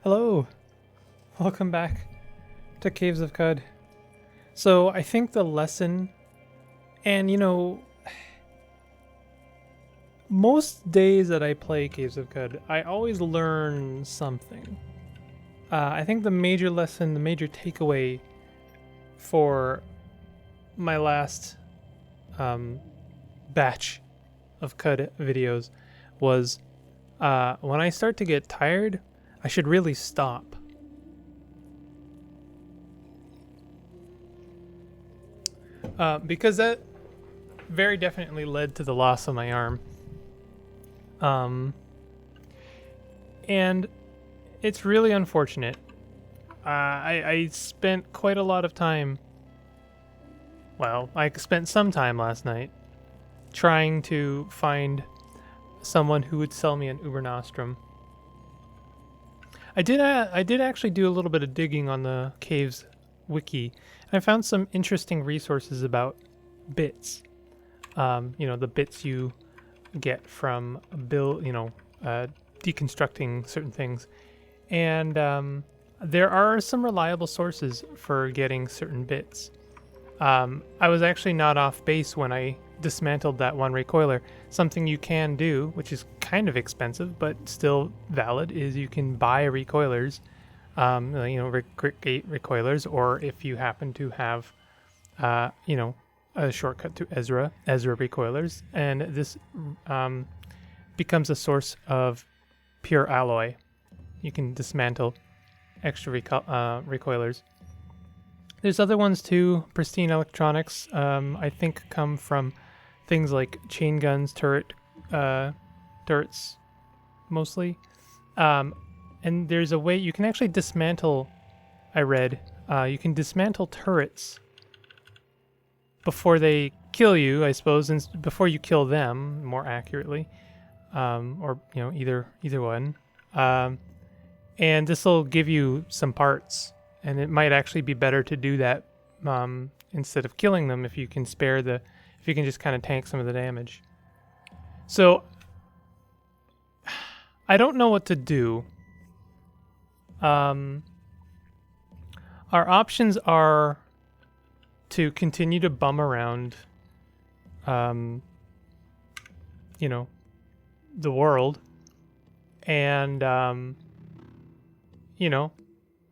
Hello, welcome back to Caves of Qud. So I think the lesson, and most days that I play Caves of Qud, I always learn something. I think the major lesson, the major takeaway for my last batch of Qud videos was when I start to get tired, I should really stop. Because that very definitely led to the loss of my arm. And it's really unfortunate. I spent quite a lot of time. Well, I spent some time last night trying to find someone who would sell me an Uber Nostrum. I did actually do a little bit of digging on the Caves wiki, and I found some interesting resources about bits. The bits you get from deconstructing certain things, and there are some reliable sources for getting certain bits. I was actually not off base when I dismantled that one recoiler. Something you can do, which is kind of expensive but still valid, is you can buy recoilers, recoilers, or if you happen to have, a shortcut to Ezra recoilers, and this becomes a source of pure alloy. You can dismantle extra recoilers. There's other ones too. Pristine electronics, I think, come from things like chain guns, turrets, mostly. And there's a way you can actually dismantle. I read you can dismantle turrets before they kill you, I suppose, and before you kill them, more accurately, or either one. And this will give you some parts. And it might actually be better to do that instead of killing them if you can if you can just kind of tank some of the damage. So, I don't know what to do. Our options are to continue to bum around, the world, and,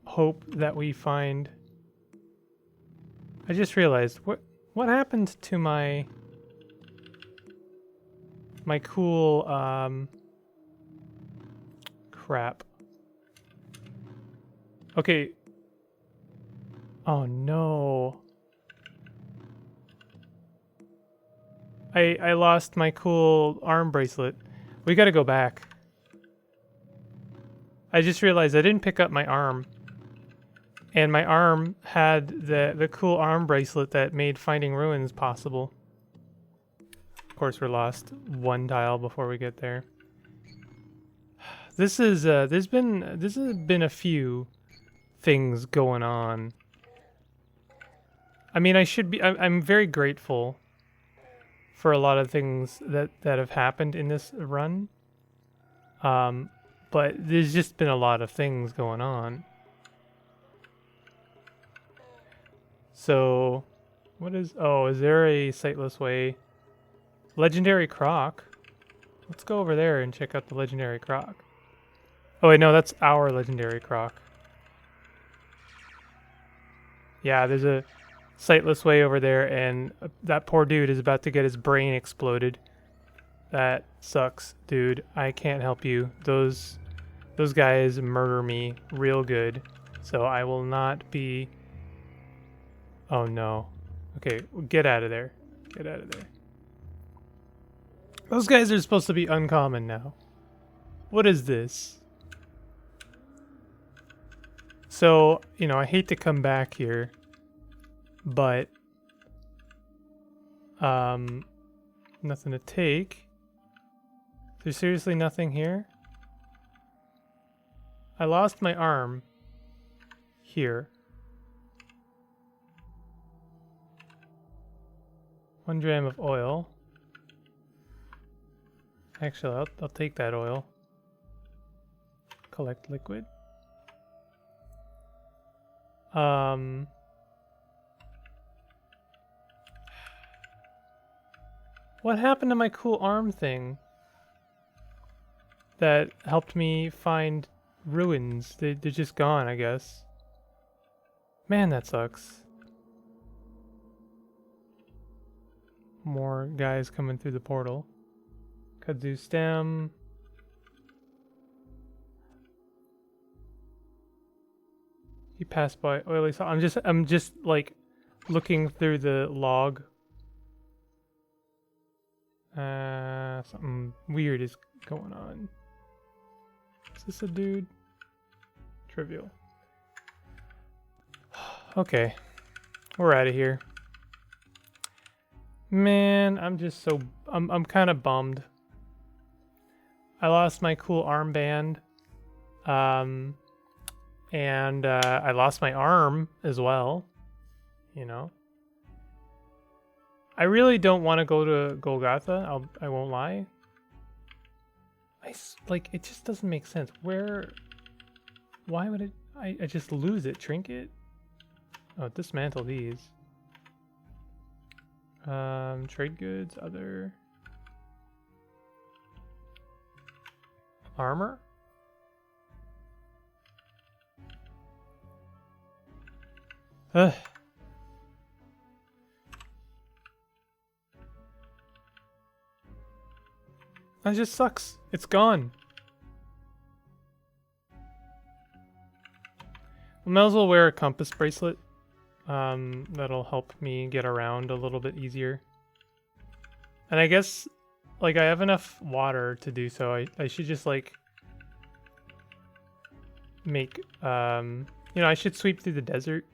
hope that we find. I just realized what happened to my cool crap. Okay. Oh no. I lost my cool arm bracelet. We gotta go back. I just realized I didn't pick up my arm. And my arm had the cool arm bracelet that made finding ruins possible. Of course, we're lost one tile before we get there. This is there's been a few things going on. I mean, I'm very grateful for a lot of things that have happened in this run. But there's just been a lot of things going on. So, is there a sightless way? Legendary croc. Let's go over there and check out the legendary croc. Oh wait, no, that's our legendary croc. Yeah, there's a sightless way over there, and that poor dude is about to get his brain exploded. That sucks, dude. I can't help you. Those guys murder me real good. So I will not be... Oh no. Okay, get out of there. Get out of there. Those guys are supposed to be uncommon now. What is this? So, I hate to come back here, but nothing to take. There's seriously nothing here? I lost my arm here. 1 gram of oil. Actually, I'll take that oil. Collect liquid. What happened to my cool arm thing that helped me find ruins? They're just gone, I guess. Man, that sucks. More guys coming through the portal. Kudzu stem. He passed by oily salt. I'm just like looking through the log. Something weird is going on. Is this a dude? Trivial. Okay. We're out of here. Man, I'm just so... I'm kind of bummed. I lost my cool armband. And I lost my arm as well. You know? I really don't want to go to Golgotha. I won't lie. Like, it just doesn't make sense. Where... Why would it... I just lose it. Trinket? Oh, dismantle these. Trade goods, other... Armor? Ugh. That just sucks. It's gone. I might as well wear a compass bracelet. That'll help me get around a little bit easier. And I guess, like, I have enough water to do so. I should just, like, make, you know, I should sweep through the desert.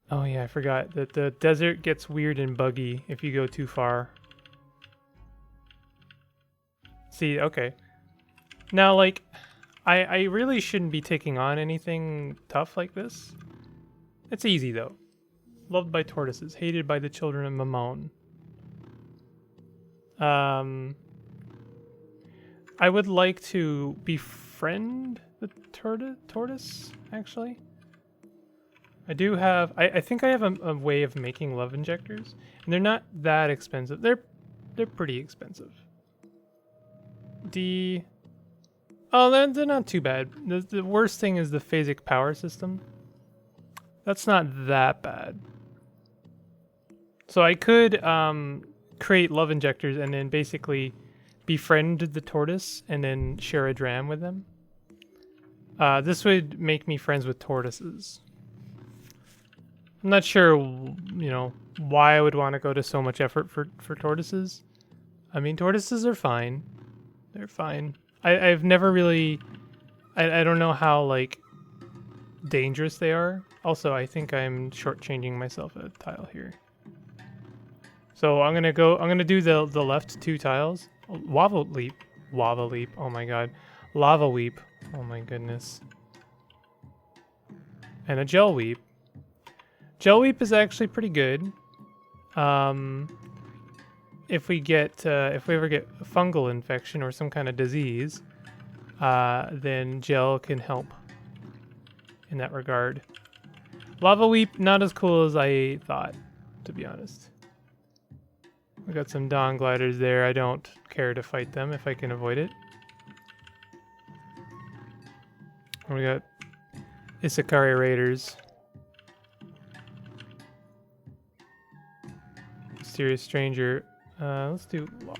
Oh yeah, I forgot that the desert gets weird and buggy if you go too far. See, okay. Now, like, I really shouldn't be taking on anything tough like this. It's easy, though. Loved by tortoises, hated by the children of Mammon. I would like to befriend the tortoise, actually. I do have... I think I have a way of making love injectors. And they're not that expensive. They're pretty expensive. Oh, they're not too bad. The worst thing is the phasic power system. That's not that bad. So I could create love injectors and then basically befriend the tortoise and then share a dram with them. This would make me friends with tortoises. I'm not sure, you know, why I would want to go to so much effort for tortoises. I mean, tortoises are fine. They're fine. I've never really... I don't know how, like, dangerous they are. Also, I think I'm shortchanging myself a tile here. So I'm gonna do the left two tiles. Lava leap. Lava leap. Oh my god. Lava weep. Oh my goodness. And a gel weep. Gel weep is actually pretty good. If we ever get a fungal infection or some kind of disease, then gel can help in that regard. Lava weep, not as cool as I thought, to be honest. We got some dawn gliders there. I don't care to fight them if I can avoid it. We got Isakari raiders. Mysterious stranger. Let's do lock.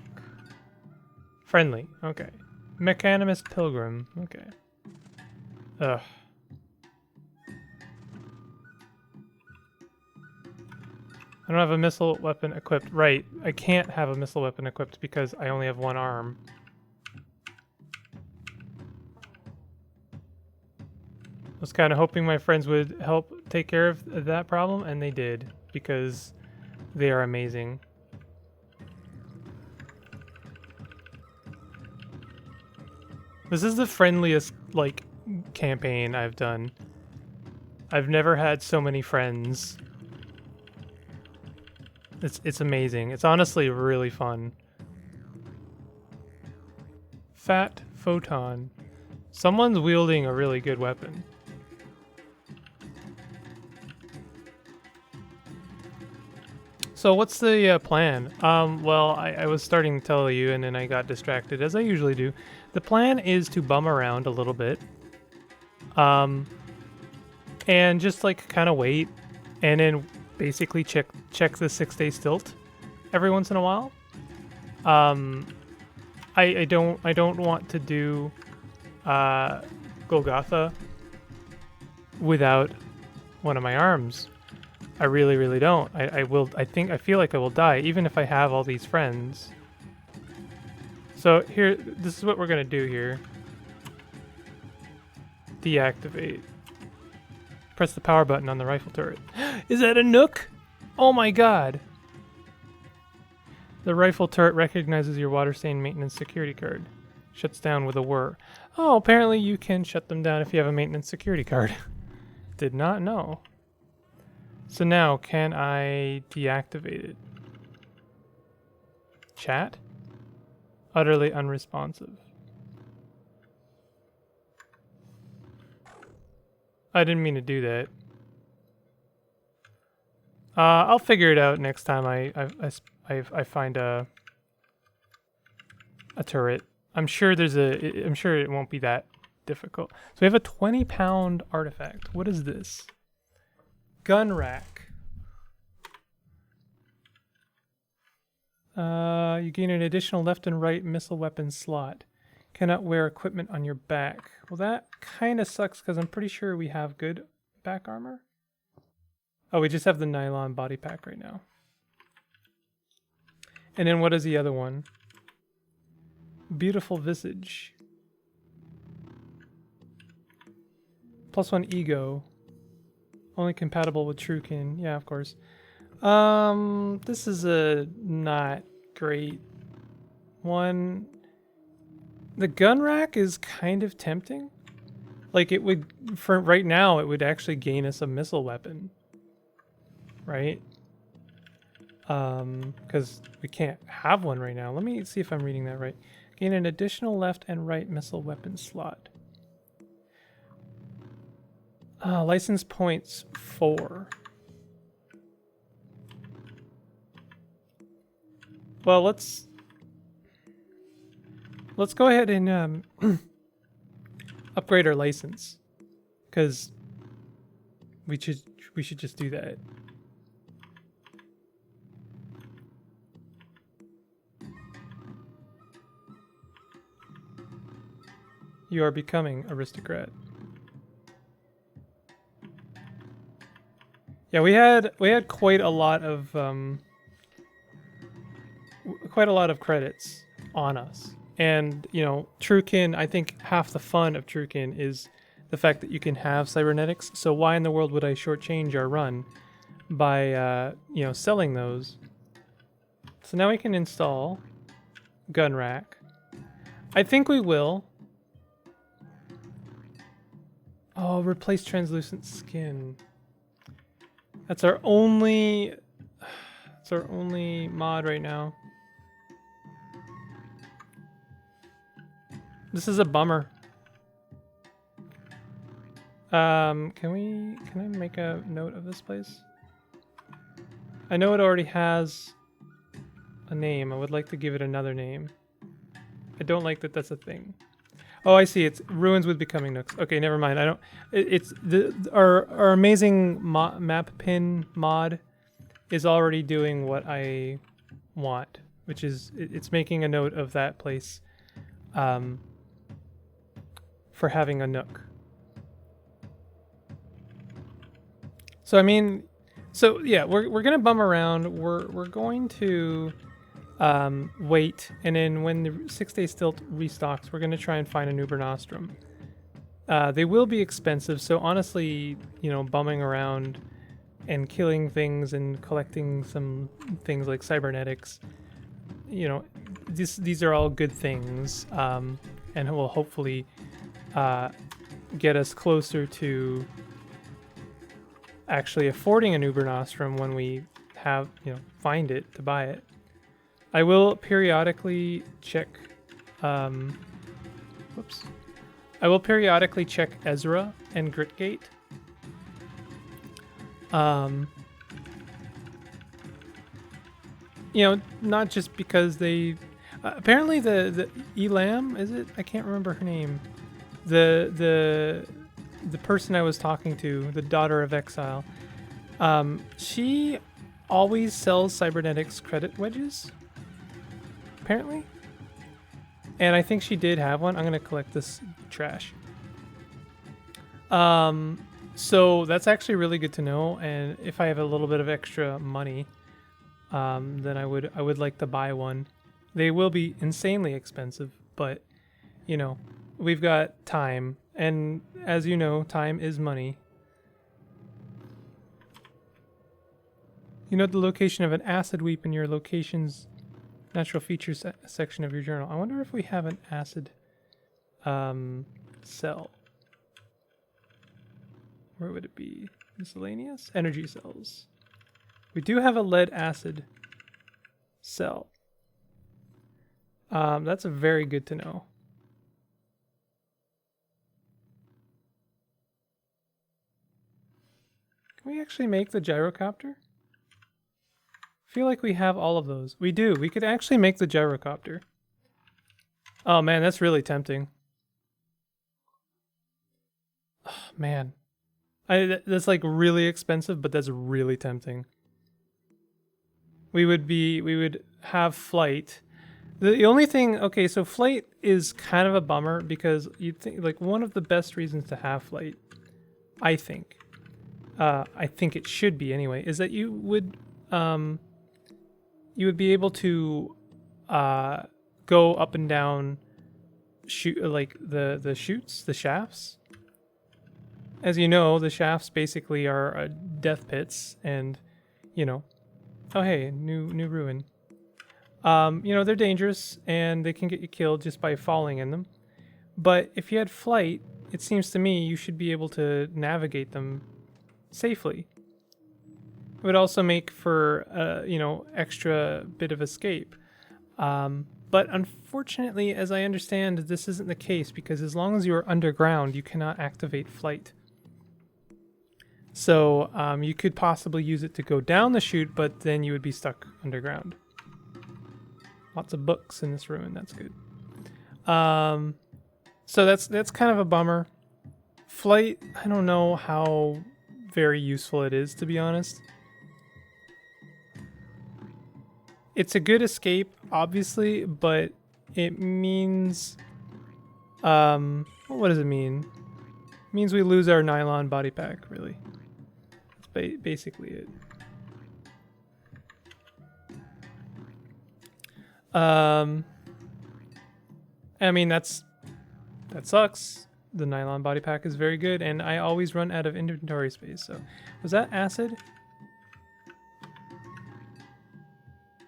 Friendly. Okay. Mechanimous pilgrim. Okay. Ugh. I don't have a missile weapon equipped. Right. I can't have a missile weapon equipped because I only have one arm. I was kind of hoping my friends would help take care of that problem, and they did, because they are amazing. This is the friendliest, like, campaign I've done. I've never had so many friends. It's amazing. It's honestly really fun. Fat photon. Someone's wielding a really good weapon. So what's the plan? Well, I was starting to tell you, and then I got distracted, as I usually do. The plan is to bum around a little bit, and just like kind of wait, and then basically check the 6-day stilt every once in a while. I don't want to do Golgotha without one of my arms. I really don't. I feel like I will die even if I have all these friends. So here, this is what we're gonna do here. Deactivate. Press the power button on the rifle turret. Is that a Nook? Oh my god. The rifle turret recognizes your water stain maintenance security card. Shuts down with a whir. Oh, apparently you can shut them down if you have a maintenance security card. Did not know. So now, can I deactivate it? Chat? Utterly unresponsive. I didn't mean to do that. I'll figure it out next time I find a turret. I'm sure I'm sure it won't be that difficult. So we have a 20-pound artifact. What is this? Gun rack. You gain an additional left and right missile weapon slot. Cannot wear equipment on your back. Well, that kind of sucks because I'm pretty sure we have good back armor. Oh, we just have the nylon body pack right now. And then what is the other one? Beautiful visage. +1 ego. Only compatible with Truekin. Yeah, of course. This is a not great one. The gun rack is kind of tempting. Like it would, for right now, it would actually gain us a missile weapon. Right? Because we can't have one right now. Let me see if I'm reading that right. Gain an additional left and right missile weapon slot. License points 4. Well, let's go ahead and upgrade our license, because we should just do that. You are becoming aristocrat. Yeah, we had quite a lot of credits on us. And, you know, Truekin, I think half the fun of Truekin is the fact that you can have cybernetics. So why in the world would I shortchange our run by, you know, selling those? So now we can install gun rack. I think we will. Oh, replace translucent skin. That's our only mod right now. This is a bummer. Can I make a note of this place? I know it already has a name. I would like to give it another name. I don't like that that's a thing. Oh, I see. It's ruins with becoming nooks. Okay, never mind. I don't. It's our amazing map pin mod is already doing what I want, which is it's making a note of that place, for having a nook. So I mean, so yeah, we're gonna bum around. We're going to wait, and then when the 6-day stilt restocks, we're going to try and find a Uber Nostrum. They will be expensive, so honestly, you know, bumming around and killing things and collecting some things like cybernetics, you know, these are all good things, and will hopefully get us closer to actually affording an Uber Nostrum when we have, you know, find it to buy it. I will periodically check, whoops. I will periodically check Ezra and Gritgate. you know, not just because they apparently the Elam, is it? I can't remember her name. The person I was talking to, the daughter of exile, she always sells cybernetics credit wedges, apparently. And I think she did have one. I'm gonna collect this trash. So that's actually really good to know. And if I have a little bit of extra money, then I would like to buy one. They will be insanely expensive, but you know, we've got time, and as you know, time is money. You note the location of an acid weep in your location's natural features section of your journal. I wonder if we have an acid cell. Where would it be? Miscellaneous? Energy cells. We do have a lead acid cell. That's very good to know. Can we actually make the gyrocopter? I feel like we have all of those. We do. We could actually make the gyrocopter. Oh man, that's really tempting. Oh, man. That's like really expensive, but that's really tempting. We would have flight. The only thing, okay, so flight is kind of a bummer because you'd think like one of the best reasons to have flight, I think it should be anyway, is that you would be able to go up and down like the chutes, the shafts. As you know, the shafts basically are death pits, and you know, oh hey, new ruin. You know, they're dangerous and they can get you killed just by falling in them. But if you had flight, it seems to me you should be able to navigate them safely. It would also make for you know, extra bit of escape. But unfortunately, as I understand, this isn't the case because as long as you are underground, you cannot activate flight. So you could possibly use it to go down the chute, but then you would be stuck underground. Lots of books in this ruin. That's good. So that's kind of a bummer. Flight, I don't know how very useful it is, to be honest. It's a good escape, obviously, but it means what does it mean? It means we lose our nylon body pack, really. That's basically it. I mean, that sucks. The nylon body pack is very good, and I always run out of inventory space. So, was that acid?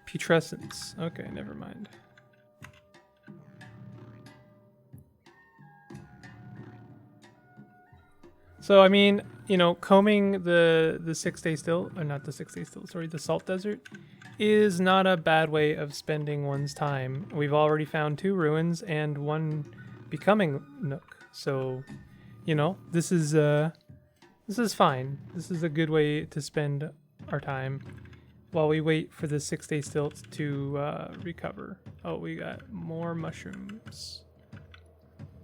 Putrescence. Okay, never mind. So, I mean, you know, combing the 6 day still, or not the 6 day still, sorry, the salt desert, is not a bad way of spending one's time. We've already found 2 ruins and 1 becoming nook. So, you know, this is fine. This is a good way to spend our time while we wait for the 6 day stilt to recover. Oh, we got more mushrooms.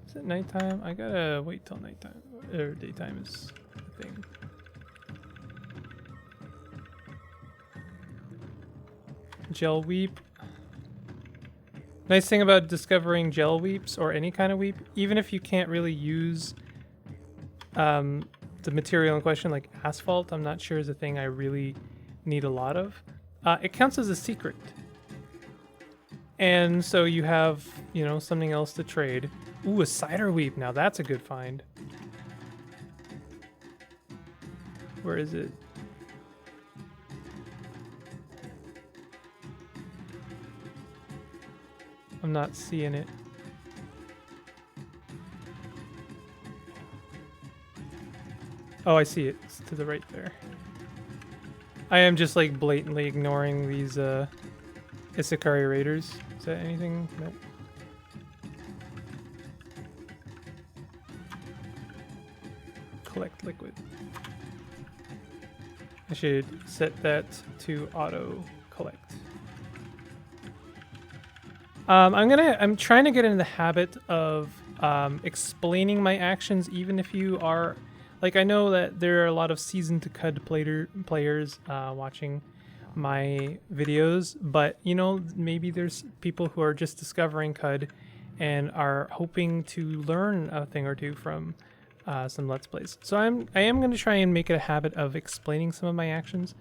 Is it nighttime? I gotta wait till nighttime, or daytime is the thing. Gel weep. Nice thing about discovering gel weeps, or any kind of weep, even if you can't really use the material in question, like asphalt, I'm not sure is a thing I really need a lot of. It counts as a secret. And so you have, you know, something else to trade. Ooh, a cider weep. Now that's a good find. Where is it? I'm not seeing it. Oh, I see it. It's to the right there. I am just like blatantly ignoring these Isakari raiders. Is that anything? Nope. Collect liquid. I should set that to auto collect. I'm trying to get in the habit of explaining my actions, even if you are, like, I know that there are a lot of seasoned to CUD players watching my videos, but you know, maybe there's people who are just discovering CUD and are hoping to learn a thing or two from some Let's Plays. So I am going to try and make it a habit of explaining some of my actions.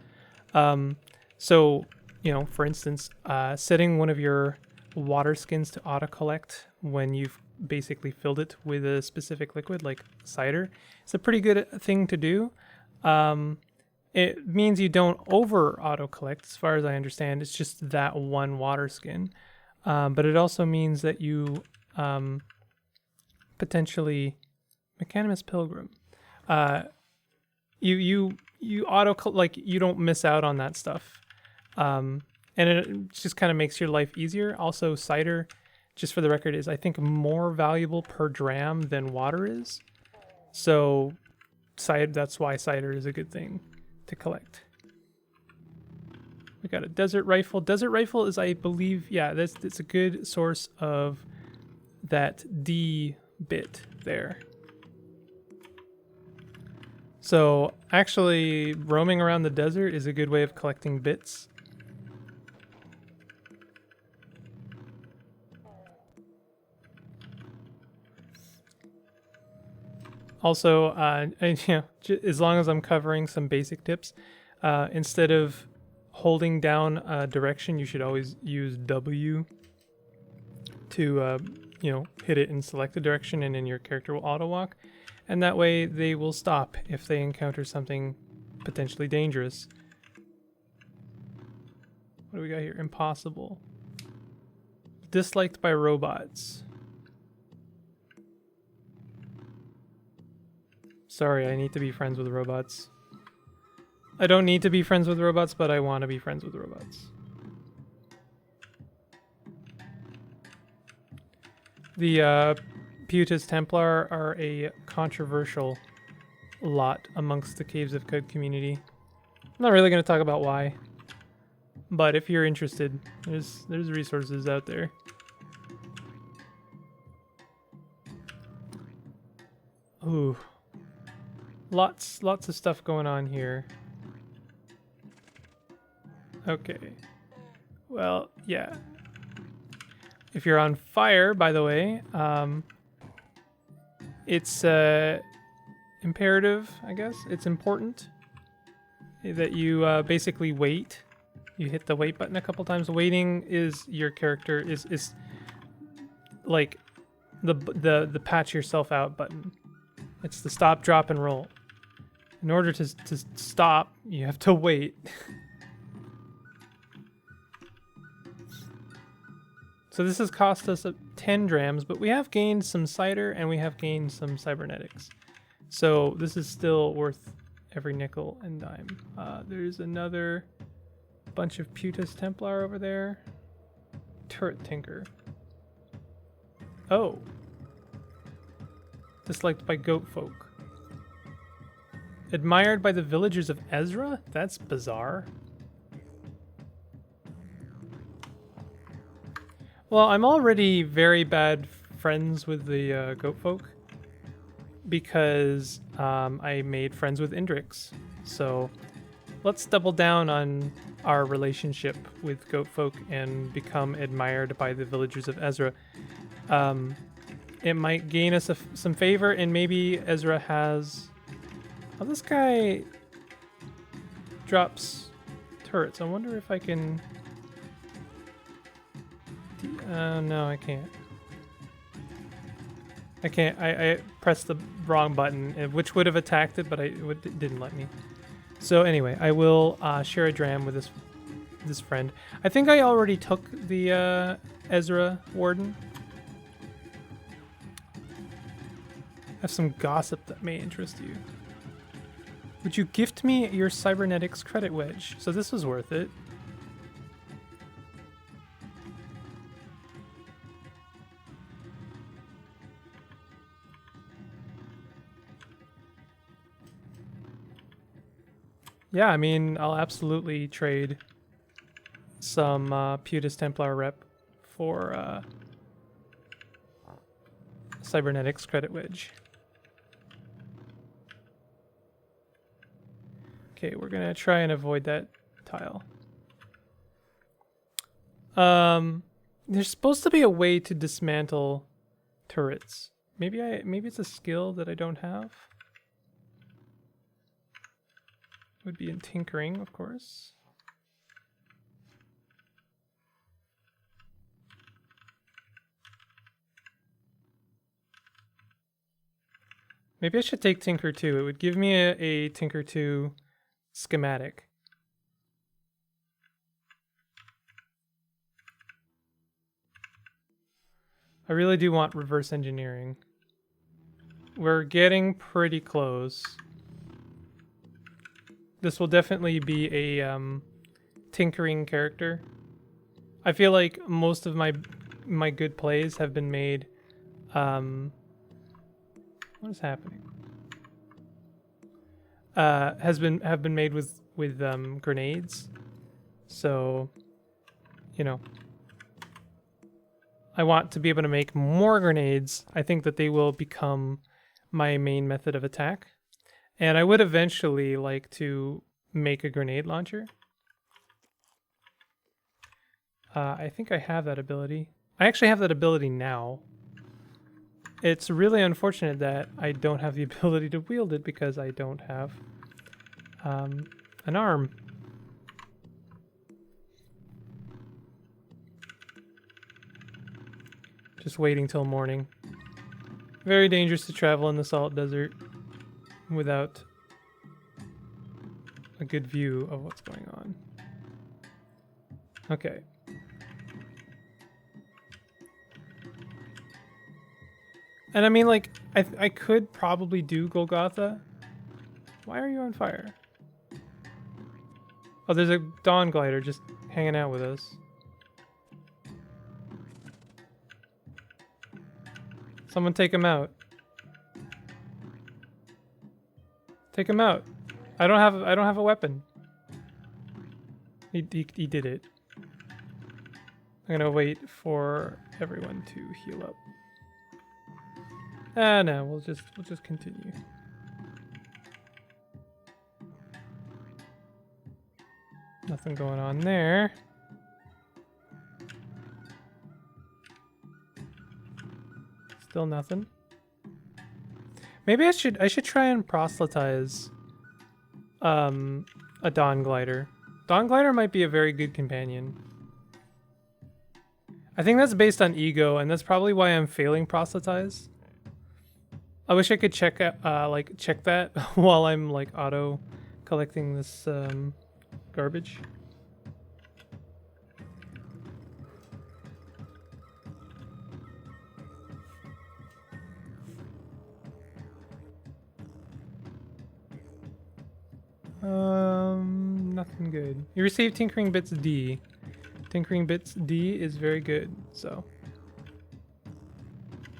So, you know, for instance, setting one of your water skins to auto-collect when you've basically filled it with a specific liquid like cider. It's a pretty good thing to do. It means you don't over auto-collect, as far as I understand. It's just that one water skin. But it also means that you potentially... Mecanimus Pilgrim. You auto, like, you don't miss out on that stuff. And it just kind of makes your life easier. Also, cider, just for the record, is I think more valuable per dram than water is. So that's why cider is a good thing to collect. We got a desert rifle. Desert rifle is, I believe, yeah, it's a good source of that D bit there. So actually roaming around the desert is a good way of collecting bits. Also, you know, as long as I'm covering some basic tips, instead of holding down a direction, you should always use W to, you know, hit it and select a direction, and then your character will auto walk. And that way they will stop if they encounter something potentially dangerous. What do we got here? Impossible. Disliked by robots. Sorry, I need to be friends with robots. I don't need to be friends with robots, but I want to be friends with robots. The Putus Templar are a controversial lot amongst the Caves of Qud community. I'm not really going to talk about why, but if you're interested, there's resources out there. Ooh, lots of stuff going on here. Okay, well, yeah. If you're on fire, by the way, it's imperative, I guess. It's important that you basically wait. You hit the wait button a couple times. Waiting is your character is like the patch yourself out button. It's the stop, drop, and roll. In order to stop, you have to wait. So this has cost us 10 drams, but we have gained some cider and we have gained some cybernetics. So this is still worth every nickel and dime. There's another bunch of Putus Templar over there. Turret Tinker. Oh. Disliked by goat folk. Admired by the villagers of Ezra? That's bizarre. Well, I'm already very bad friends with the goat folk because I made friends with Indrix. So let's double down on our relationship with goat folk and become admired by the villagers of Ezra. It might gain us some favor, and maybe Ezra has... Oh, this guy drops turrets. I wonder if I can... no, I can't. I can't. I pressed the wrong button, which would have attacked it, but it didn't let me. So anyway, I will share a dram with this friend. I think I already took the Ezra Warden. I have some gossip that may interest you. Would you gift me your cybernetics credit wedge? So this was worth it. Yeah, I mean, I'll absolutely trade some Putus Templar rep for cybernetics credit wedge. Okay, we're gonna try and avoid that tile. There's supposed to be a way to dismantle turrets. Maybe it's a skill that I don't have. Would be in tinkering, of course. Maybe I should take Tinker 2. It would give me a Tinker 2 schematic. I really do want reverse engineering. We're getting pretty close. This will definitely be a tinkering character. I feel like most of my good plays have been made. What is happening? Have been made with grenades. So, you know, I want to be able to make more grenades. I think that they will become my main method of attack. And I would eventually like to make a grenade launcher. I think I have that ability. I actually have that ability now. It's really unfortunate that I don't have the ability to wield it because I don't have an arm. Just waiting till morning. Very dangerous to travel in the salt desert without a good view of what's going on. Okay. And I mean, like, I could probably do Golgotha. Why are you on fire? Oh, there's a Dawn Glider just hanging out with us. Someone take him out. Take him out. I don't have a weapon. He did it. I'm gonna wait for everyone to heal up. No, we'll just continue. Nothing going on there. Still nothing. Maybe I should try and proselytize a Dawn Glider. Dawn Glider might be a very good companion. I think that's based on ego, and that's probably why I'm failing proselytize. I wish I could check that while I'm like auto collecting this garbage. Nothing good. You received Tinkering Bits D. Tinkering Bits D is very good, so.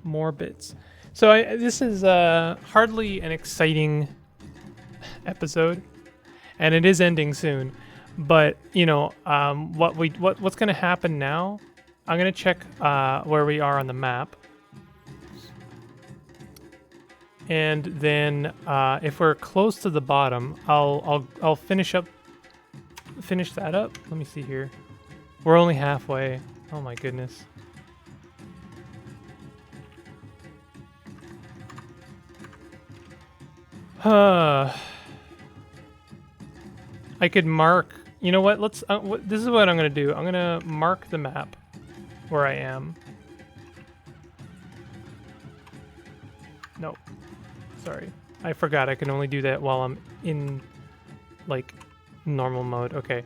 More bits. So this is hardly an exciting episode, and it is ending soon. But you know, what's going to happen now? I'm going to check where we are on the map, and then if we're close to the bottom, I'll finish that up. Let me see here. We're only halfway. Oh my goodness. I could mark. You know what? Let's. This is what I'm gonna do. I'm gonna mark the map where I am. No, sorry. I forgot. I can only do that while I'm in, like, normal mode. Okay.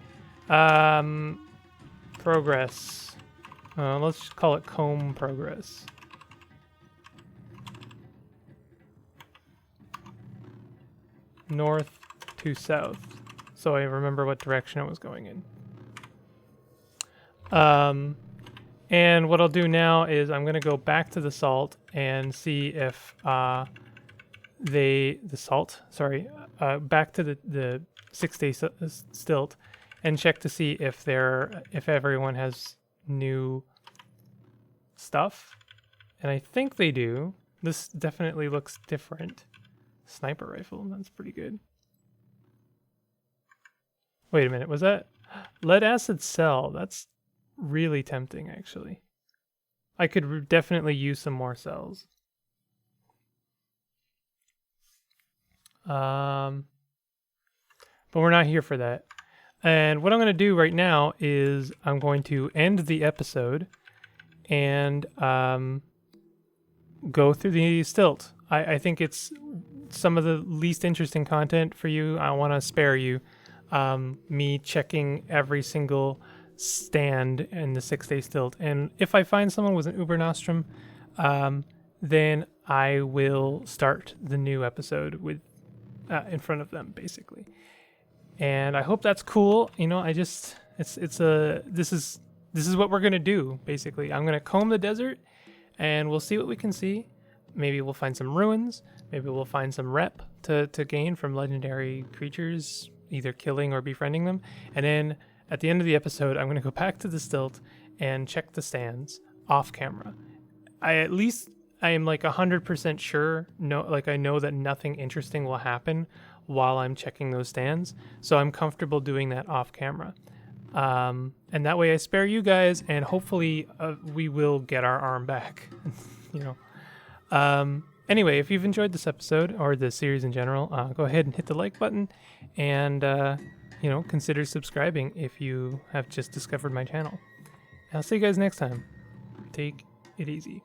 Progress. Let's just call it comb progress. North to south, so I remember what direction I was going in. And what I'll do now is I'm gonna go back to the salt and see if back to the 6-day stilt and check to see if everyone has new stuff, and I think they do. This definitely looks different. Sniper rifle, that's pretty good. Wait a minute, was that lead acid cell? That's really tempting, actually. I could definitely use some more cells. But we're not here for that. And what I'm going to do right now is I'm going to end the episode and go through the stilt. I think it's some of the least interesting content for you. I want to spare you me checking every single stand in the 6-day stilt. And if I find someone with an Uber Nostrum, then I will start the new episode with in front of them, basically. And I hope that's cool. You know, this is what we're gonna do, basically. I'm gonna comb the desert, and we'll see what we can see. Maybe we'll find some ruins. Maybe we'll find some rep to gain from legendary creatures, either killing or befriending them. And then at the end of the episode, I'm gonna go back to the stilt and check the stands off camera. I am like 100% sure. I know that nothing interesting will happen while I'm checking those stands, so I'm comfortable doing that off camera. And that way I spare you guys, and hopefully we will get our arm back. You know. Anyway, if you've enjoyed this episode or the series in general, go ahead and hit the like button, and consider subscribing if you have just discovered my channel. I'll see you guys next time. Take it easy.